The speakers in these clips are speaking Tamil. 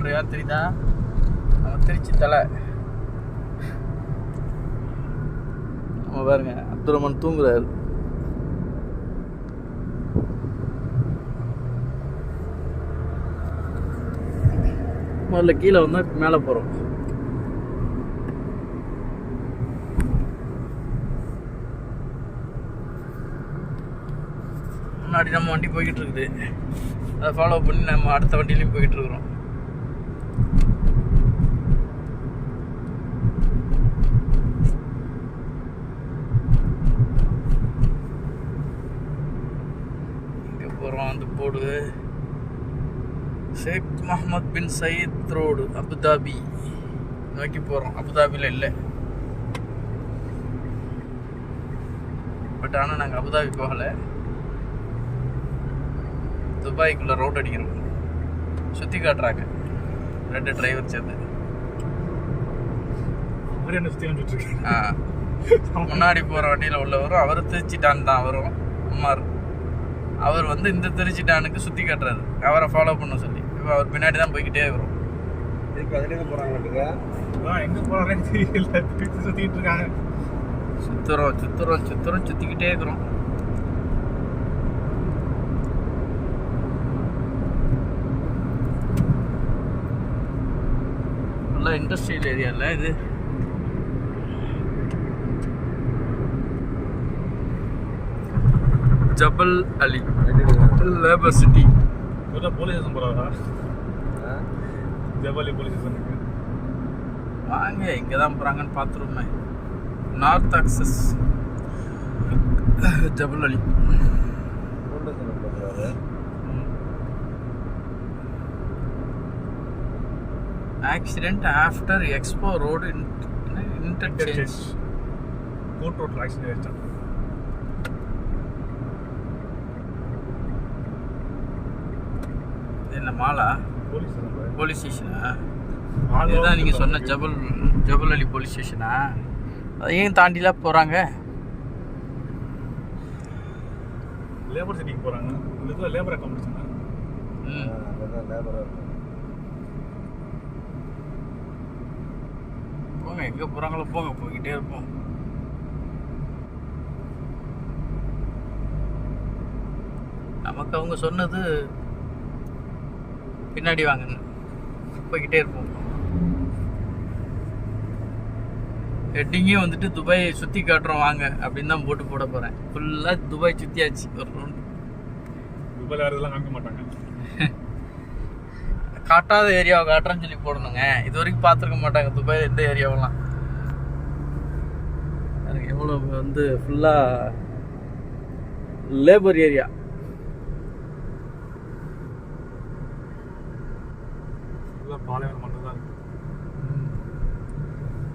இவர் யார் தெரியுதா? நம்ம திருச்சி தலை. நம்ம பாருங்க அப்துல் ரஹ்மான் தூங்குறாரு. முதல்ல கீழே வந்தா மேலே போகிறோம். முன்னாடி நம்ம வண்டி போய்கிட்டு இருக்குது, அதை ஃபாலோ பண்ணி நம்ம அடுத்த வண்டியிலையும் போய்கிட்டு இருக்கிறோம். இங்கே போகிறோம். அந்த போர்டு ஷேக் முகமது பின் சயீத் ரோடு அபுதாபி நோக்கி போகிறோம். அபுதாபியில் இல்லை, பட் ஆனால் நாங்கள் அபுதாபி போகலை, துபாய்க்குள்ளே ரவுண்ட் அடிக்கிறோம். சுற்றி காட்டுறாங்க 2 டிரைவர் சேர்ந்து. முன்னாடி போகிற வண்டியில் உள்ளவரும் அவர் திருச்சி டான் தான் வரும் உமார். அவர் வந்து இந்த திருச்சி டானுக்கு சுற்றி காட்டுறாரு, அவரை ஃபாலோ பண்ண சொல்லி. இப்போ அவர் பின்னாடி தான் போய்கிட்டே வரும். எங்கே போகிறாங்க? எங்கே போகிறாங்கன்னு தெரியல, சுற்றிட்டு இருக்காங்க. சுற்றுறோம் சுற்றிக்கிட்டே இருக்கிறோம். நல்லா இண்டஸ்ட்ரியல் ஏரியா இல்லை இது. Jebel Ali labour city. Police station போகிறாரா? ஜபல் போலீஸ் ஸ்டேஷனுக்கு வாங்க, இங்கே தான் போகிறாங்கன்னு பார்த்துருமே. North access Jebel Ali. Accident after expo road interchange. கோட் ரோட்டில் ஆக்சிடென்ட் ஆகிடுச்சான். என்ன மாலா போலீஸ் ஸ்டேஷனா? இதுதான் நீங்கள் சொன்ன ஜபல் அலி போலீஸ் ஸ்டேஷனா? அதையும் தாண்டிலாம் போகிறாங்க. லேபர் சிட்டிக்கு போகிறாங்க. இந்த இடத்துல லேபர் அக்காமடேஷன். போங்க, எங்கே போகிறாங்களோ போங்க, போய்கிட்டே இருப்போம். நமக்கு அவங்க சொன்னது பின்னாடி வாங்கன்னு, போய்கிட்டே இருப்போம். ஹெட்டிங்கே வந்துட்டு துபாய் சுற்றி காட்டுறோம் வாங்க அப்படின்னு தான் போட போகிறேன். ஃபுல்லாக துபாய் சுற்றியாச்சு ஒரு ரவுண்டு. துபாயில் யாரெல்லாம் காமிக்க மாட்டாங்க, காட்டாத ஏரியாவை காட்டுறேன்னு சொல்லி போடணுங்க. இது வரைக்கும் பார்த்துருக்க மாட்டாங்க துபாய் எந்த ஏரியாவெல்லாம். எனக்கு எவ்வளோ வந்து ஃபுல்லாக லேபர் ஏரியா. பாலைவனம் மட்டும் தான் இருக்கு.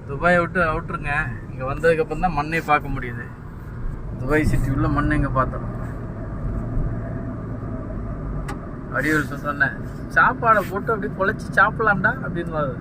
துபாயை விட்டு அவுட்ருங்க. இங்கே வந்ததுக்கப்புறம் தான் மண்ணை பார்க்க முடியுது. துபாய் சிட்டி உள்ள மண்ணை இங்கே பார்த்தோம். வடிவேல் சொன்னேன், சாப்பாடை போட்டு அப்படியே குழச்சி சாப்பிடலாம்டா அப்படின்னு வருது.